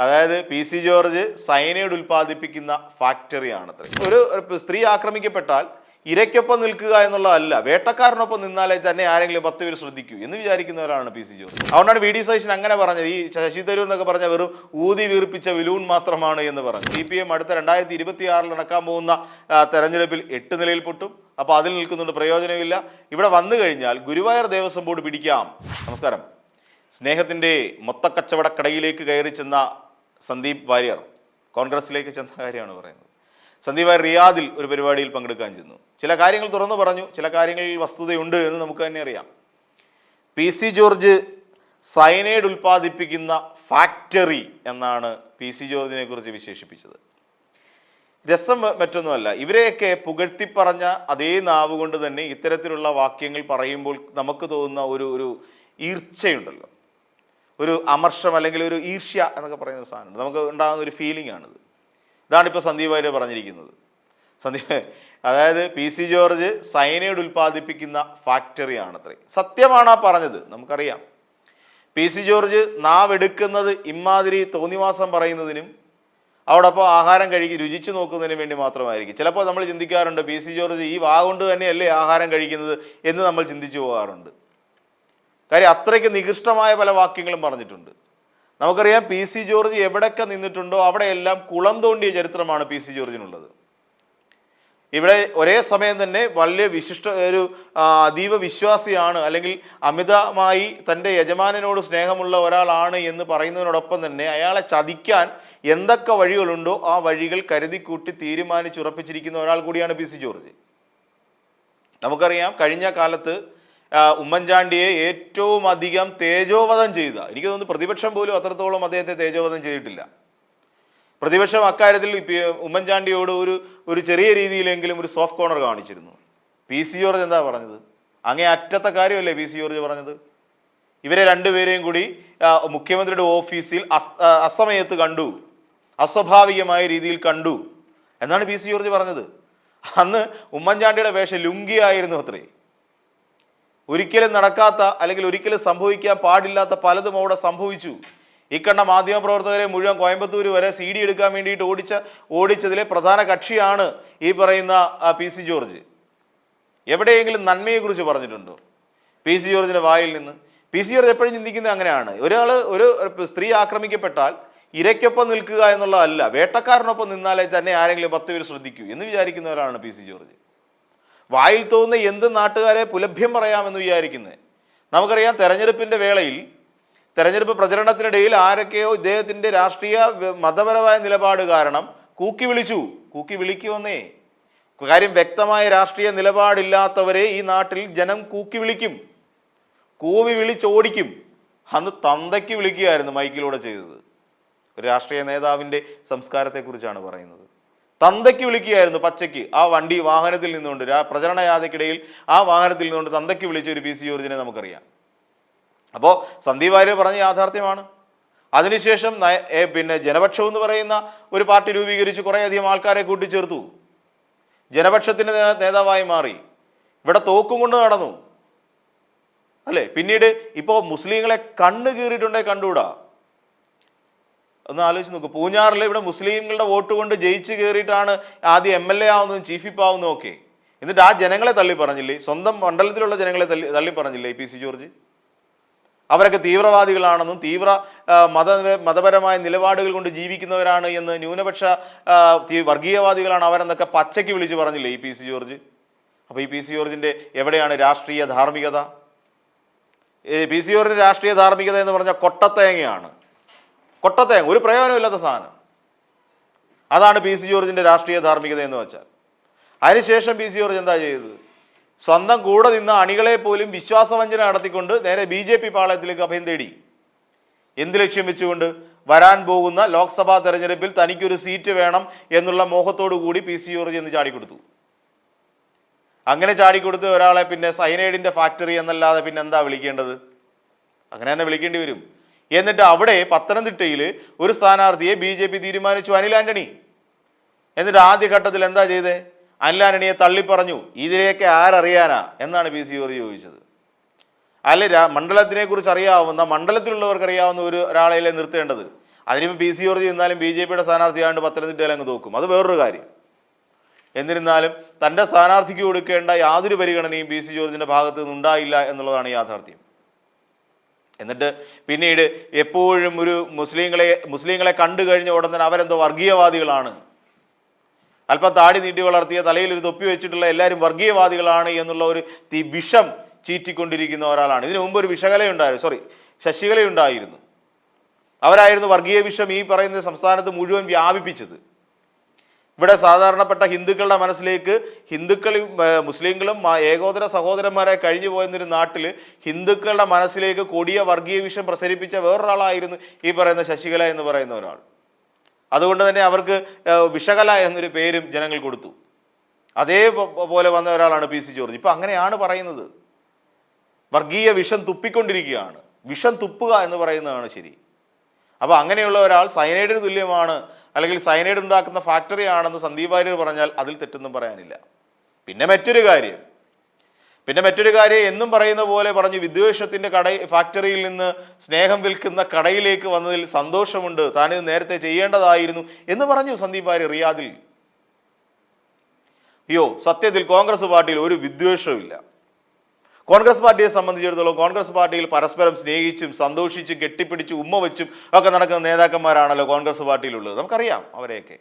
അതായത് P C George cyanide ഉൽപ്പാദിപ്പിക്കുന്ന ഫാക്ടറിയാണത്രേ. ഒരു സ്ത്രീ ആക്രമിക്കപ്പെട്ടാൽ ഇരയ്ക്കൊപ്പം നിൽക്കുക എന്നുള്ളതല്ല, വേട്ടക്കാരനൊപ്പം നിന്നാലേ തന്നെ ആരെങ്കിലും 10 പേര് ശ്രദ്ധിക്കൂ എന്ന് വിചാരിക്കുന്നവരാണ് പി സി ജോർജ്. അതുകൊണ്ടാണ് വി ഡി സതീശൻ അങ്ങനെ പറഞ്ഞത്. ഈ ശശി തരൂർ എന്നൊക്കെ പറഞ്ഞ വെറും ഊതി വീർപ്പിച്ച വിലൂൺ മാത്രമാണ് എന്ന് പറഞ്ഞു. CPM അടുത്ത 2026 നടക്കാൻ പോകുന്ന തെരഞ്ഞെടുപ്പിൽ 8 നിലയിൽ പൊട്ടും. അപ്പോൾ അതിൽ നിൽക്കുന്നുണ്ട്, പ്രയോജനമില്ല. ഇവിടെ വന്നു കഴിഞ്ഞാൽ ഗുരുവായൂർ ദേവസ്വം ബോർഡ് പിടിക്കാം. നമസ്കാരം. സ്നേഹത്തിൻ്റെ മൊത്തക്കച്ചവടക്കടയിലേക്ക് കയറി ചെന്ന സന്ദീപ് വാര്യർ കോൺഗ്രസിലേക്ക് ചെന്ന കാര്യമാണ് പറയുന്നത്. സന്ദീപ് വാര്യർ റിയാദിൽ ഒരു പരിപാടിയിൽ പങ്കെടുക്കാൻ ചെന്നു. ചില കാര്യങ്ങൾ തുറന്നു പറഞ്ഞു, ചില കാര്യങ്ങളിൽ വസ്തുതയുണ്ട് എന്ന് നമുക്ക് തന്നെ അറിയാം. പി സി ജോർജ് സയനൈഡ് ഉൽപ്പാദിപ്പിക്കുന്ന ഫാക്ടറി എന്നാണ് പി സി ജോർജിനെ കുറിച്ച് വിശേഷിപ്പിച്ചത്. രസം മറ്റൊന്നുമല്ല, ഇവരെയൊക്കെ പുകഴ്ത്തിപ്പറഞ്ഞ അതേ നാവ് കൊണ്ട് തന്നെ ഇത്തരത്തിലുള്ള വാക്യങ്ങൾ പറയുമ്പോൾ നമുക്ക് തോന്നുന്ന ഒരു ഈർച്ചയുണ്ടല്ലോ, ഒരു അമർഷം അല്ലെങ്കിൽ ഒരു ഈർഷ്യ എന്നൊക്കെ പറയുന്ന ഒരു സാധനമുണ്ട്, നമുക്ക് ഉണ്ടാകുന്ന ഒരു ഫീലിംഗ് ആണിത്. ഇതാണിപ്പോൾ സന്ദീപ് വാര്യർ പറഞ്ഞിരിക്കുന്നത്. അതായത് പി സി ജോർജ് സയനൈഡ് ഉൽപ്പാദിപ്പിക്കുന്ന ഫാക്ടറിയാണത്രേ. സത്യമാണോ പറഞ്ഞത്? നമുക്കറിയാം. പി സി ജോർജ് നാവെടുക്കുന്നത് ഇമാതിരി തോന്നിവാസം പറയുന്നതിനും അവിടൊപ്പം ആഹാരം രുചിച്ചു നോക്കുന്നതിനും വേണ്ടി മാത്രമായിരിക്കും. ചിലപ്പോൾ നമ്മൾ ചിന്തിക്കാറുണ്ട്, പി സി ജോർജ് ഈ വാ കൊണ്ട് തന്നെയല്ലേ ആഹാരം കഴിക്കുന്നത് എന്ന് നമ്മൾ ചിന്തിച്ചു പോകാറുണ്ട്. കാര്യം അത്രയ്ക്ക് നികൃഷ്ടമായ പല വാക്യങ്ങളും പറഞ്ഞിട്ടുണ്ട്. നമുക്കറിയാം പി സി ജോർജ് എവിടെയൊക്കെ നിന്നിട്ടുണ്ടോ അവിടെയെല്ലാം കുളം തോണ്ടിയ ചരിത്രമാണ് പി സി ജോർജിനുള്ളത്. ഇവിടെ ഒരേ സമയം തന്നെ വലിയ ഒരു അതീവ വിശ്വാസിയാണ്, അല്ലെങ്കിൽ അമിതമായി തൻ്റെ യജമാനനോട് സ്നേഹമുള്ള ഒരാളാണ് എന്ന് പറയുന്നതിനോടൊപ്പം തന്നെ അയാളെ ചതിക്കാൻ എന്തൊക്കെ വഴികളുണ്ടോ ആ വഴികൾ കരുതിക്കൂട്ടി തീരുമാനിച്ചുറപ്പിച്ചിരിക്കുന്ന ഒരാൾ കൂടിയാണ് പി സി ജോർജ്. നമുക്കറിയാം കഴിഞ്ഞ കാലത്ത് ഉമ്മൻചാണ്ടിയെ ഏറ്റവും അധികം തേജോവധം ചെയ്ത, എനിക്ക് തോന്നുന്നു പ്രതിപക്ഷം പോലും അത്രത്തോളം അദ്ദേഹത്തെ തേജോവധം ചെയ്തിട്ടില്ല. പ്രതിപക്ഷം അക്കാര്യത്തിൽ ഉമ്മൻചാണ്ടിയോട് ഒരു ചെറിയ രീതിയിലെങ്കിലും ഒരു സോഫ്റ്റ് കോർണർ കാണിച്ചിരുന്നു. പി സി ജോർജ് എന്താ പറഞ്ഞത്? അങ്ങേ അറ്റത്തെ കാര്യമല്ലേ പി സി ജോർജ് പറഞ്ഞത്? ഇവരെ രണ്ടുപേരെയും കൂടി മുഖ്യമന്ത്രിയുടെ ഓഫീസിൽ അസമയത്ത് കണ്ടു, അസ്വാഭാവികമായ രീതിയിൽ കണ്ടു എന്നാണ് പി സി ജോർജ് പറഞ്ഞത്. അന്ന് ഉമ്മൻചാണ്ടിയുടെ വേഷം ലുങ്കിയായിരുന്നു അത്രേ. ഒരിക്കലും നടക്കാത്ത അല്ലെങ്കിൽ ഒരിക്കലും സംഭവിക്കാൻ പാടില്ലാത്ത പലതും അവിടെ സംഭവിച്ചു. ഈ കണ്ട മാധ്യമപ്രവർത്തകരെ മുഴുവൻ കോയമ്പത്തൂർ വരെ CD എടുക്കാൻ വേണ്ടിയിട്ട് ഓടിച്ചതിലെ പ്രധാന കക്ഷിയാണ് ഈ പറയുന്ന പി സി ജോർജ്. എവിടെയെങ്കിലും നന്മയെക്കുറിച്ച് പറഞ്ഞിട്ടുണ്ടോ പി സി ജോർജിൻ്റെ വായിൽ നിന്ന്? പി സി ജോർജ് എപ്പോഴും ചിന്തിക്കുന്നത് അങ്ങനെയാണ്. ഒരു സ്ത്രീ ആക്രമിക്കപ്പെട്ടാൽ ഇരയ്ക്കൊപ്പം നിൽക്കുക എന്നുള്ളതല്ല, വേട്ടക്കാരനൊപ്പം നിന്നാലേ തന്നെ ആരെങ്കിലും 10 പേര് ശ്രദ്ധിക്കൂ എന്ന് വിചാരിക്കുന്നവരാണ് പി സി ജോർജ്. വായിൽ തോന്നുന്ന എന്ത് നാട്ടുകാരെ പുലഭ്യം പറയാമെന്ന് വിചാരിക്കുന്നത്. നമുക്കറിയാം തെരഞ്ഞെടുപ്പിൻ്റെ വേളയിൽ, തെരഞ്ഞെടുപ്പ് പ്രചരണത്തിനിടയിൽ ആരൊക്കെയോ ഇദ്ദേഹത്തിൻ്റെ രാഷ്ട്രീയ മതപരമായ നിലപാട് കാരണം കൂക്കി വിളിക്കുമെന്നേ. കാര്യം വ്യക്തമായ രാഷ്ട്രീയ നിലപാടില്ലാത്തവരെ ഈ നാട്ടിൽ ജനം കൂക്കി വിളിക്കും, കൂവി വിളിച്ചോടിക്കും. അന്ന് തന്തയ്ക്ക് വിളിക്കുകയായിരുന്നു മൈക്കിലൂടെ ചെയ്തത്. ഒരു രാഷ്ട്രീയ നേതാവിൻ്റെ സംസ്കാരത്തെക്കുറിച്ചാണ് പറയുന്നത്. തന്തയ്ക്ക് വിളിക്കുകയായിരുന്നു പച്ചയ്ക്ക്. ആ വാഹനത്തിൽ നിന്നുകൊണ്ട്, പ്രചരണ യാത്രയ്ക്കിടയിൽ ആ വാഹനത്തിൽ നിന്നുകൊണ്ട് തന്തയ്ക്ക് വിളിച്ച ഒരു പി സി ജോർജിനെ നമുക്കറിയാം. അപ്പോൾ സന്ദീപ് വാര്യർ പറഞ്ഞ യാഥാർത്ഥ്യമാണ്. അതിനുശേഷം ജനപക്ഷം എന്ന് പറയുന്ന ഒരു പാർട്ടി രൂപീകരിച്ച് കുറേയധികം ആൾക്കാരെ കൂട്ടിച്ചേർത്തു. ജനപക്ഷത്തിൻ്റെ നേതാവായി മാറി. ഇവിടെ തോക്കും കൊണ്ട് നടന്നു അല്ലേ. പിന്നീട് ഇപ്പോൾ മുസ്ലിങ്ങളെ കണ്ണു കീറിയിട്ടുണ്ടെങ്കിൽ കണ്ടുകൂടാ. ഒന്ന് ആലോചിച്ച് നോക്കൂ. പൂഞ്ഞാറിൽ ഇവിടെ മുസ്ലിങ്ങളുടെ വോട്ട് കൊണ്ട് ജയിച്ച് കയറിയിട്ടാണ് ആദ്യം MLA ആവുന്നതും ചീഫ് വിപ്പ് ആവുന്നതും ഒക്കെ. എന്നിട്ട് ആ ജനങ്ങളെ തള്ളി പറഞ്ഞില്ലേ? സ്വന്തം മണ്ഡലത്തിലുള്ള ജനങ്ങളെ തള്ളി പറഞ്ഞില്ലേ പി സി ജോർജ്? അവരൊക്കെ തീവ്രവാദികളാണെന്നും മതപരമായ നിലപാടുകൾ കൊണ്ട് ജീവിക്കുന്നവരാണ് എന്ന്, ന്യൂനപക്ഷ വർഗീയവാദികളാണ് അവരെന്നൊക്കെ പച്ചയ്ക്ക് വിളിച്ച് പറഞ്ഞില്ലേ ഈ പി സി ജോർജ്? അപ്പോൾ ഈ പി സി ജോർജിൻ്റെ എവിടെയാണ് രാഷ്ട്രീയ ധാർമ്മികത? പി സി ജോർജിൻ്റെ രാഷ്ട്രീയ ധാർമ്മികത എന്ന് പറഞ്ഞാൽ കൊട്ടത്തേങ്ങയാണ്. ഒരു പ്രയോജനമില്ലാത്ത സാധനം. അതാണ് പി സി ജോർജിൻ്റെ രാഷ്ട്രീയ ധാർമ്മികത എന്ന് വെച്ചാൽ. അതിനുശേഷം പി സി ജോർജ് എന്താ ചെയ്തത്? സ്വന്തം കൂടെ നിന്ന അണികളെ പോലും വിശ്വാസവഞ്ചന നടത്തിക്കൊണ്ട് നേരെ BJP പാളയത്തിലേക്ക് അഭയം തേടി. എന്ത് ലക്ഷ്യം വെച്ചുകൊണ്ട്? വരാൻ പോകുന്ന ലോക്സഭാ തെരഞ്ഞെടുപ്പിൽ തനിക്കൊരു സീറ്റ് വേണം എന്നുള്ള മോഹത്തോടു കൂടി പി സി ജോർജ് എന്ന് ചാടിക്കൊടുത്തു. അങ്ങനെ ചാടിക്കൊടുത്ത് ഒരാളെ പിന്നെ സയനൈഡിൻ്റെ ഫാക്ടറി എന്നല്ലാതെ പിന്നെ എന്താ വിളിക്കേണ്ടത്? അങ്ങനെ തന്നെ വിളിക്കേണ്ടി വരും. എന്നിട്ട് അവിടെ പത്തനംതിട്ടയിൽ ഒരു സ്ഥാനാർത്ഥിയെ BJP തീരുമാനിച്ചു, അനിൽ ആന്റണി. എന്നിട്ട് ആദ്യഘട്ടത്തിൽ എന്താ ചെയ്തേ? അനിൽ ആന്റണിയെ തള്ളിപ്പറഞ്ഞു. ഇതിനെയൊക്കെ ആരറിയാനാ എന്നാണ് പി സി ജോർജ് ചോദിച്ചത്. അല്ലെ, മണ്ഡലത്തിനെ കുറിച്ച് അറിയാവുന്ന, മണ്ഡലത്തിലുള്ളവർക്ക് അറിയാവുന്ന ഒരാളെയല്ലേ നിർത്തേണ്ടത്? അതിനിപ്പോൾ പി സി ജോർജ് നിന്നാലും ബി ജെ പിയുടെ സ്ഥാനാർത്ഥിയാണ്ട് പത്തനംതിട്ടയിൽ അങ്ങ് തോക്കും, അത് വേറൊരു കാര്യം. എന്നിരുന്നാലും തൻ്റെ സ്ഥാനാർത്ഥിക്ക് കൊടുക്കേണ്ട യാതൊരു പരിഗണനയും പി സി ജോർജിൻ്റെ ഭാഗത്ത് നിന്നുണ്ടായില്ല എന്നുള്ളതാണ് യാഥാർത്ഥ്യം. എന്നിട്ട് പിന്നീട് എപ്പോഴും ഒരു മുസ്ലിങ്ങളെ കണ്ടു കഴിഞ്ഞ ഉടൻ തന്നെ അവരെന്തോ വർഗീയവാദികളാണ്, അല്പം താടി നീട്ടി വളർത്തിയ തലയിൽ ഒരു തൊപ്പി വെച്ചിട്ടുള്ള എല്ലാവരും വർഗീയവാദികളാണ് എന്നുള്ള ഒരു വിഷം ചീറ്റിക്കൊണ്ടിരിക്കുന്ന ഒരാളാണ്. ഇതിനു മുമ്പ് ഒരു ശശികലയുണ്ടായിരുന്നു. അവരായിരുന്നു വർഗീയ വിഷം ഈ പറയുന്ന സംസ്ഥാനത്ത് മുഴുവൻ വ്യാപിപ്പിച്ചത്. ഇവിടെ സാധാരണപ്പെട്ട ഹിന്ദുക്കളുടെ മനസ്സിലേക്ക് മുസ്ലിങ്ങളും ഏകോദര സഹോദരന്മാരെ കഴിഞ്ഞു പോയെന്നൊരു നാട്ടിൽ ഹിന്ദുക്കളുടെ മനസ്സിലേക്ക് കൊടിയ വർഗീയ വിഷം പ്രസരിപ്പിച്ച വേറൊരാളായിരുന്നു ഈ പറയുന്ന ശശികല എന്ന് പറയുന്ന ഒരാൾ. അതുകൊണ്ട് തന്നെ അവർക്ക് വിഷകല എന്നൊരു പേരും ജനങ്ങൾ കൊടുത്തു. അതേപോലെ വന്ന ഒരാളാണ് പി സി ജോർജ്. ഇപ്പം അങ്ങനെയാണ് പറയുന്നത്, വർഗീയ വിഷം തുപ്പിക്കൊണ്ടിരിക്കുകയാണ്. വിഷം തുപ്പുക എന്ന് പറയുന്നതാണ് ശരി. അപ്പോൾ അങ്ങനെയുള്ള ഒരാൾ സയനൈഡിന് തുല്യമാണ്, അല്ലെങ്കിൽ സയനൈഡ് ഉണ്ടാക്കുന്ന ഫാക്ടറി ആണെന്ന് സന്ദീപ് വാര്യർ പറഞ്ഞാൽ അതിൽ തെറ്റൊന്നും പറയാനില്ല. പിന്നെ മറ്റൊരു കാര്യം എന്നും പറയുന്ന പോലെ പറഞ്ഞു, വിദ്വേഷത്തിൻ്റെ ഫാക്ടറിയിൽ നിന്ന് സ്നേഹം വിൽക്കുന്ന കടയിലേക്ക് വന്നതിൽ സന്തോഷമുണ്ട്, താനിത് നേരത്തെ ചെയ്യേണ്ടതായിരുന്നു എന്ന് പറഞ്ഞു സന്ദീപ് വാര്യർ റിയാദിൽ. സത്യത്തിൽ കോൺഗ്രസ് പാർട്ടിയിൽ ഒരു വിദ്വേഷവുമില്ല. കോൺഗ്രസ് പാർട്ടിയെ സംബന്ധിച്ചിടത്തോളം കോൺഗ്രസ് പാർട്ടിയിൽ പരസ്പരം സ്നേഹിച്ചും സന്തോഷിച്ചും കെട്ടിപ്പിടിച്ചും ഉമ്മ വെച്ചും ഒക്കെ നടക്കുന്ന നേതാക്കന്മാരാണല്ലോ കോൺഗ്രസ് പാർട്ടിയിലുള്ളത്. നമുക്കറിയാം അവരെയൊക്കെ.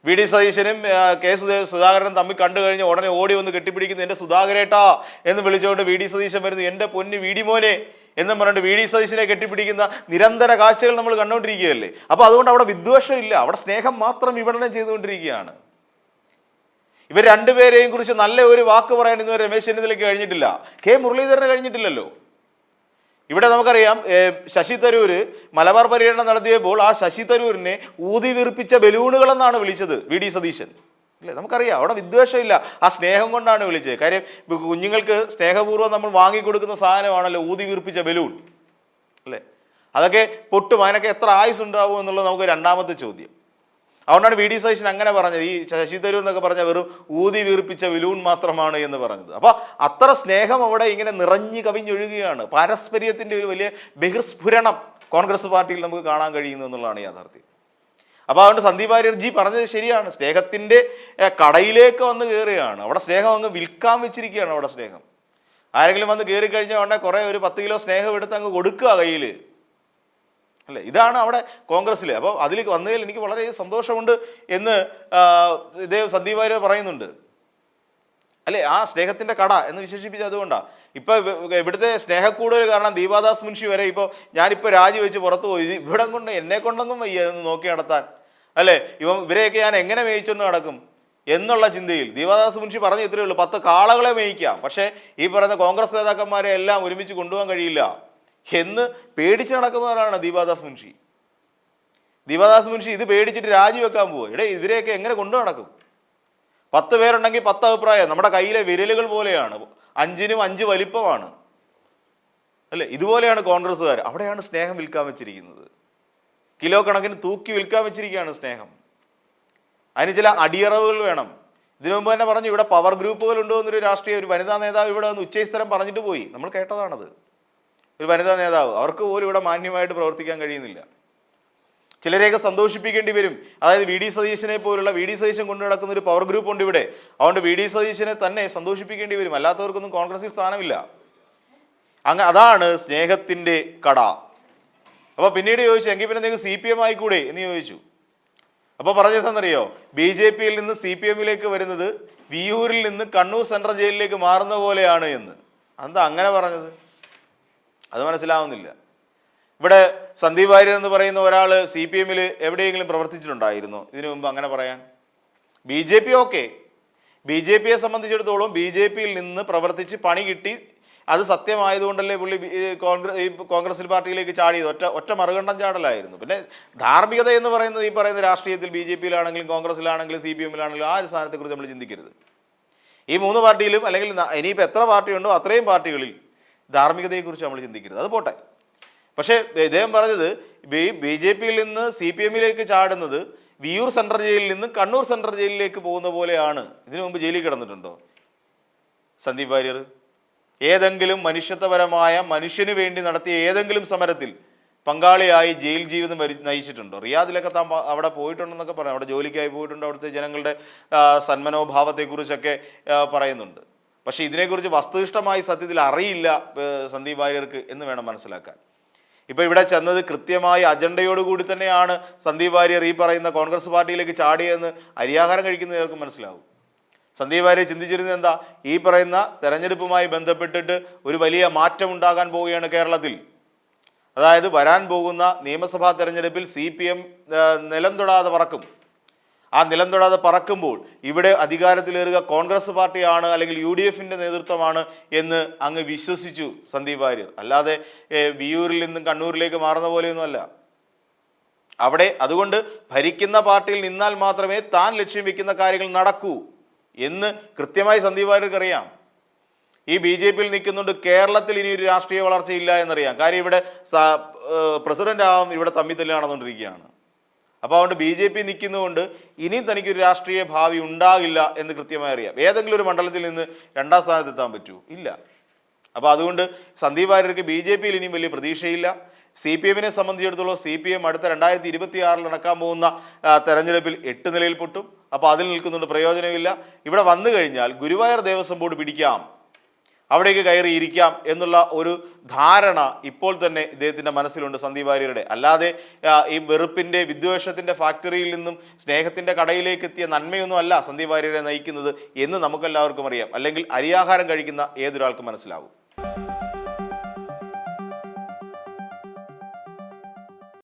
വി ഡി സതീശനും കെ സുധാകരനും തമ്മിൽ കണ്ടു കഴിഞ്ഞ് ഉടനെ ഓടി വന്ന് കെട്ടിപ്പിടിക്കുന്നു, എൻ്റെ സുധാകരേട്ടാ എന്ന് വിളിച്ചുകൊണ്ട് വി ഡി സതീശൻ വരുന്നു, എൻ്റെ പൊന്ന് വി ഡി മോനെ എന്നും പറഞ്ഞിട്ട് വി ഡി സതീശനെ കെട്ടിപ്പിടിക്കുന്ന നിരന്തര കാഴ്ചകൾ നമ്മൾ കണ്ടുകൊണ്ടിരിക്കുകയല്ലേ. അപ്പോൾ അതുകൊണ്ട് അവിടെ വിദ്വേഷമില്ല, അവിടെ സ്നേഹം മാത്രം വിപണനം ചെയ്തുകൊണ്ടിരിക്കുകയാണ്. ഇവർ രണ്ടുപേരെയും കുറിച്ച് നല്ല ഒരു വാക്ക് പറയാൻ ഇന്നുവരെ രമേശ് ചെന്നിത്തലയ്ക്ക് കഴിഞ്ഞിട്ടില്ല, കെ മുരളീധരന് കഴിഞ്ഞിട്ടില്ലല്ലോ. ഇവിടെ നമുക്കറിയാം ശശി തരൂര് മലബാർ പര്യടനം നടത്തിയപ്പോൾ ആ ശശി തരൂരിനെ ഊതി വീർപ്പിച്ച ബലൂണുകളെന്നാണ് വിളിച്ചത് വി ഡി സതീശൻ അല്ലേ. നമുക്കറിയാം അവിടെ വിദ്വേഷമില്ല, ആ സ്നേഹം കൊണ്ടാണ് വിളിച്ചത്. കാര്യം കുഞ്ഞുങ്ങൾക്ക് സ്നേഹപൂർവ്വം നമ്മൾ വാങ്ങിക്കൊടുക്കുന്ന സാധനമാണല്ലോ ഊതി വീർപ്പിച്ച ബലൂൺ അല്ലേ. അതൊക്കെ പൊട്ടും, അതിനൊക്കെ എത്ര ആയുസ് ഉണ്ടാവും എന്നുള്ളത് നമുക്ക് രണ്ടാമത്തെ ചോദ്യം. അതുകൊണ്ടാണ് വി ഡി സതീശൻ അങ്ങനെ പറഞ്ഞത്, ഈ ശശി തരൂർ എന്നൊക്കെ പറഞ്ഞ വെറും ഊതി വീർപ്പിച്ച ബലൂൺ മാത്രമാണ് എന്ന് പറഞ്ഞത്. അപ്പോൾ അത്ര സ്നേഹം അവിടെ ഇങ്ങനെ നിറഞ്ഞു കവിഞ്ഞൊഴുകുകയാണ്. പാരസ്പര്യത്തിൻ്റെ ഒരു വലിയ ബഹിർസ്ഫുരണം കോൺഗ്രസ് പാർട്ടിയിൽ നമുക്ക് കാണാൻ കഴിയുന്നു എന്നുള്ളതാണ് യാഥാർത്ഥ്യം. അപ്പോൾ അതുകൊണ്ട് സന്ദീപ് വാര്യർജി പറഞ്ഞത് ശരിയാണ്, സ്നേഹത്തിൻ്റെ കടയിലേക്ക് വന്ന് കയറുകയാണ്. അവിടെ സ്നേഹം അങ്ങ് വിൽക്കാൻ വെച്ചിരിക്കുകയാണ്. അവിടെ സ്നേഹം ആരെങ്കിലും വന്ന് കയറി കഴിഞ്ഞാൽ ഉടനെ കുറേ ഒരു 10 കിലോ സ്നേഹം എടുത്ത് അങ്ങ് കൊടുക്കുക കയ്യിൽ അല്ലേ. ഇതാണ് അവിടെ കോൺഗ്രസ്സിൽ. അപ്പോൾ അതിലേക്ക് വന്നതിൽ എനിക്ക് വളരെ സന്തോഷമുണ്ട് എന്ന് സന്ദീപ് വാര്യർ പറയുന്നുണ്ട് അല്ലേ. ആ സ്നേഹത്തിൻ്റെ കട എന്ന് വിശേഷിപ്പിച്ചത് അതുകൊണ്ടാണ്. ഇപ്പോൾ ഇവിടുത്തെ സ്നേഹക്കൂടുതൽ കാരണം ദീപാദാസ് മുൻഷി വരെ ഞാനിപ്പോൾ രാജിവെച്ച് പുറത്തു പോയി, ഇവിടെ കൊണ്ട് എന്നെ കൊണ്ടൊന്നും വയ്യ എന്ന് നോക്കി നടത്താൻ അല്ലേ. ഇവരെയൊക്കെ ഞാൻ എങ്ങനെ മേയിച്ചൊന്ന് നടക്കും എന്നുള്ള ചിന്തയിൽ ദീപാദാസ് മുൻഷി പറഞ്ഞു ഇത്രയേ ഉള്ളൂ, 10 കാളകളെ മേയിക്കാം, പക്ഷേ ഈ പറയുന്ന കോൺഗ്രസ് നേതാക്കന്മാരെ എല്ലാം ഒരുമിച്ച് കൊണ്ടുപോകാൻ കഴിയില്ല എന്ന് പേടിച്ച് നടക്കുന്നവരാണ് ദീപാദാസ് മുൻഷി. ഇത് പേടിച്ചിട്ട് രാജിവെക്കാൻ പോവുക. ഇവരെയൊക്കെ എങ്ങനെ കൊണ്ടു നടക്കും? 10 പേരുണ്ടെങ്കിൽ 10 അഭിപ്രായം. നമ്മുടെ കയ്യിലെ വിരലുകൾ പോലെയാണ്, 5നും 5 വലിപ്പമാണ് അല്ലേ. ഇതുപോലെയാണ് കോൺഗ്രസ്സുകാർ. അവിടെയാണ് സ്നേഹം വിൽക്കാൻ വെച്ചിരിക്കുന്നത്. കിലോ കണക്കിന് തൂക്കി വിൽക്കാൻ വെച്ചിരിക്കുകയാണ് സ്നേഹം. അതിന് ചില അടിയറവുകൾ വേണം. ഇതിനു മുമ്പ് തന്നെ പറഞ്ഞു ഇവിടെ പവർ ഗ്രൂപ്പുകൾ ഉണ്ടോ എന്നൊരു ഒരു വനിതാ നേതാവ് ഇവിടെ വന്ന് ഉച്ചസ്ഥലം പറഞ്ഞിട്ട് പോയി. നമ്മൾ കേട്ടതാണത്. ഒരു വനിതാ നേതാവ്, അവർക്ക് പോലും ഇവിടെ മാന്യമായിട്ട് പ്രവർത്തിക്കാൻ കഴിയുന്നില്ല. ചിലരെയൊക്കെ സന്തോഷിപ്പിക്കേണ്ടി വരും. അതായത് വി ഡി സതീശനെ പോലുള്ള വി ഡി സതീശൻ കൊണ്ടു നടക്കുന്ന ഒരു പവർ ഗ്രൂപ്പ് ഉണ്ട് ഇവിടെ. അതുകൊണ്ട് വി ഡി സതീശനെ തന്നെ സന്തോഷിപ്പിക്കേണ്ടി വരും. അല്ലാത്തവർക്കൊന്നും കോൺഗ്രസിൽ സ്ഥാനമില്ല. അതാണ് സ്നേഹത്തിൻ്റെ കട. അപ്പോൾ പിന്നീട് ചോദിച്ചു, എങ്കിൽ പിന്നെ നിങ്ങൾക്ക് CPM ആയിക്കൂടെ എന്ന് ചോദിച്ചു. അപ്പോൾ പറഞ്ഞതെന്നറിയോ, BJP-യിൽ നിന്ന് CPM-ലേക്ക് വരുന്നത് വിയൂരിൽ നിന്ന് കണ്ണൂർ സെൻട്രൽ ജയിലിലേക്ക് മാറുന്ന പോലെയാണ് എന്ന്. എന്താ അങ്ങനെ പറഞ്ഞത്? അത് മനസ്സിലാവുന്നില്ല. ഇവിടെ സന്ദീപ് വാര്യർ എന്ന് പറയുന്ന ഒരാൾ CPM-ൽ എവിടെയെങ്കിലും പ്രവർത്തിച്ചിട്ടുണ്ടായിരുന്നു ഇതിനു മുമ്പ്? അങ്ങനെ പറയാൻ BJP ഓക്കെ, BJP-യെ സംബന്ധിച്ചിടത്തോളം BJP-യിൽ നിന്ന് പ്രവർത്തിച്ച് പണി കിട്ടി, അത് സത്യമായതുകൊണ്ടല്ലേ പുള്ളി കോൺഗ്രസ് പാർട്ടിയിലേക്ക് ചാടിയത്. ഒറ്റ മറുകണ്ഠം ചാടലായിരുന്നു. പിന്നെ ധാർമ്മികത എന്ന് പറയുന്നത് ഈ പറയുന്ന രാഷ്ട്രീയത്തിൽ BJP-യിലാണെങ്കിലും കോൺഗ്രസ്സിലാണെങ്കിലും CPM-ലാണെങ്കിലും ആ ഒരു സ്ഥാനത്തെക്കുറിച്ച് നമ്മൾ ചിന്തിക്കരുത്. ഈ 3 പാർട്ടിയിലും അല്ലെങ്കിൽ ഇനിയിപ്പോൾ എത്ര പാർട്ടിയുണ്ടോ അത്രയും പാർട്ടികളിൽ ധാർമ്മികതയെക്കുറിച്ച് നമ്മൾ ചിന്തിക്കരുത്. അത് പോട്ടെ. പക്ഷേ ഇദ്ദേഹം പറഞ്ഞത് BJP-യിൽ നിന്ന് CPM-ലേക്ക് ചാടുന്നത് വിയൂർ സെൻട്രൽ ജയിലിൽ നിന്ന് കണ്ണൂർ സെൻട്രൽ ജയിലിലേക്ക് പോകുന്ന പോലെയാണ്. ഇതിനു മുമ്പ് ജയിലിൽ കിടന്നിട്ടുണ്ടോ സന്ദീപ് വാര്യർ? ഏതെങ്കിലും മനുഷ്യത്വപരമായ മനുഷ്യന് വേണ്ടി നടത്തിയ ഏതെങ്കിലും സമരത്തിൽ പങ്കാളിയായി ജയിൽ ജീവിതം നയിച്ചിട്ടുണ്ടോ? റിയാദിലൊക്കെ താൻ അവിടെ പോയിട്ടുണ്ടെന്നൊക്കെ പറയാം, അവിടെ ജോലിക്കായി പോയിട്ടുണ്ട്, അവിടുത്തെ ജനങ്ങളുടെ സന്മനോഭാവത്തെക്കുറിച്ചൊക്കെ പറയുന്നുണ്ട്. പക്ഷേ ഇതിനെക്കുറിച്ച് വസ്തുനിഷ്ഠമായി സത്യത്തിൽ അറിയില്ല സന്ദീപ് വാര്യർക്ക് എന്ന് വേണം മനസ്സിലാക്കാൻ. ഇപ്പോൾ ഇവിടെ ചെന്നത് കൃത്യമായ അജണ്ടയോടുകൂടി തന്നെയാണ് സന്ദീപ് വാര്യർ ഈ പറയുന്ന കോൺഗ്രസ് പാർട്ടിയിലേക്ക് ചാടിയെന്ന് അരിയാഹാരം കഴിക്കുന്നവർക്ക് മനസ്സിലാവും. സന്ദീപ് വാര്യർ ചിന്തിച്ചിരുന്നത് എന്താ? ഈ പറയുന്ന തെരഞ്ഞെടുപ്പുമായി ബന്ധപ്പെട്ടിട്ട് ഒരു വലിയ മാറ്റം ഉണ്ടാകാൻ പോവുകയാണ് കേരളത്തിൽ. അതായത് വരാൻ പോകുന്ന നിയമസഭാ തെരഞ്ഞെടുപ്പിൽ CPM നിലം തൊടാതെ പറക്കും. ആ നിലം തൊടാതെ പറക്കുമ്പോൾ ഇവിടെ അധികാരത്തിലേറുക കോൺഗ്രസ് പാർട്ടിയാണ്, അല്ലെങ്കിൽ UDFന്റെ നേതൃത്വമാണ് എന്ന് അങ്ങ് വിശ്വസിച്ചു സന്ദീപ് വാര്യർ. അല്ലാതെ വിയൂരിൽ നിന്നും കണ്ണൂരിലേക്ക് മാറുന്ന പോലെയൊന്നുമല്ല. അവിടെ അതുകൊണ്ട് ഭരിക്കുന്ന പാർട്ടിയിൽ നിന്നാൽ മാത്രമേ താൻ ലക്ഷ്യം വെക്കുന്ന കാര്യങ്ങൾ നടക്കൂ എന്ന് കൃത്യമായി സന്ദീപ് വാര്യർക്ക് അറിയാം. ഈ BJPയിൽ നിൽക്കുന്നുണ്ട്, കേരളത്തിൽ ഇനി ഒരു രാഷ്ട്രീയ വളർച്ചയില്ല എന്നറിയാം. കാര്യം ഇവിടെ പ്രസിഡന്റ് ആവാം, ഇവിടെ തമ്മിൽ നടന്നുകൊണ്ടിരിക്കുകയാണ്. അപ്പോൾ അതുകൊണ്ട് BJP നിൽക്കുന്നതുകൊണ്ട് ഇനിയും തനിക്കൊരു രാഷ്ട്രീയ ഭാവി ഉണ്ടാകില്ല എന്ന് കൃത്യമായി അറിയാം. ഏതെങ്കിലും ഒരു മണ്ഡലത്തിൽ നിന്ന് 2ാം സ്ഥാനത്ത് എത്താൻ പറ്റൂ? ഇല്ല. അപ്പോൾ അതുകൊണ്ട് സന്ദീപ് വാര്യർക്ക് BJPയിൽ ഇനിയും വലിയ പ്രതീക്ഷയില്ല. CPMനെ സംബന്ധിച്ചിടത്തോളം CPM അടുത്ത 2026 നടക്കാൻ പോകുന്ന തെരഞ്ഞെടുപ്പിൽ 8 നിലയിൽ പൊട്ടും. അപ്പോൾ അതിൽ നിൽക്കുന്നുണ്ട്, പ്രയോജനമില്ല. ഇവിടെ വന്നു കഴിഞ്ഞാൽ ഗുരുവായൂർ ദേവസ്വം ബോർഡ് പിടിക്കാം, അവിടേക്ക് കയറിയിരിക്കാം എന്നുള്ള ഒരു ധാരണ ഇപ്പോൾ തന്നെ ഇദ്ദേഹത്തിൻ്റെ മനസ്സിലുണ്ട്, സന്ദീപ് വാര്യരുടെ. അല്ലാതെ ഈ വെറുപ്പിൻ്റെ വിദ്വേഷത്തിൻ്റെ ഫാക്ടറിയിൽ നിന്നും സ്നേഹത്തിൻ്റെ കടയിലേക്ക് എത്തിയ നന്മയൊന്നും അല്ല സന്ദീപ് വാര്യരെ നയിക്കുന്നത് എന്ന് നമുക്കെല്ലാവർക്കും അറിയാം. അല്ലെങ്കിൽ അരിയാഹാരം കഴിക്കുന്ന ഏതൊരാൾക്കും മനസ്സിലാവും.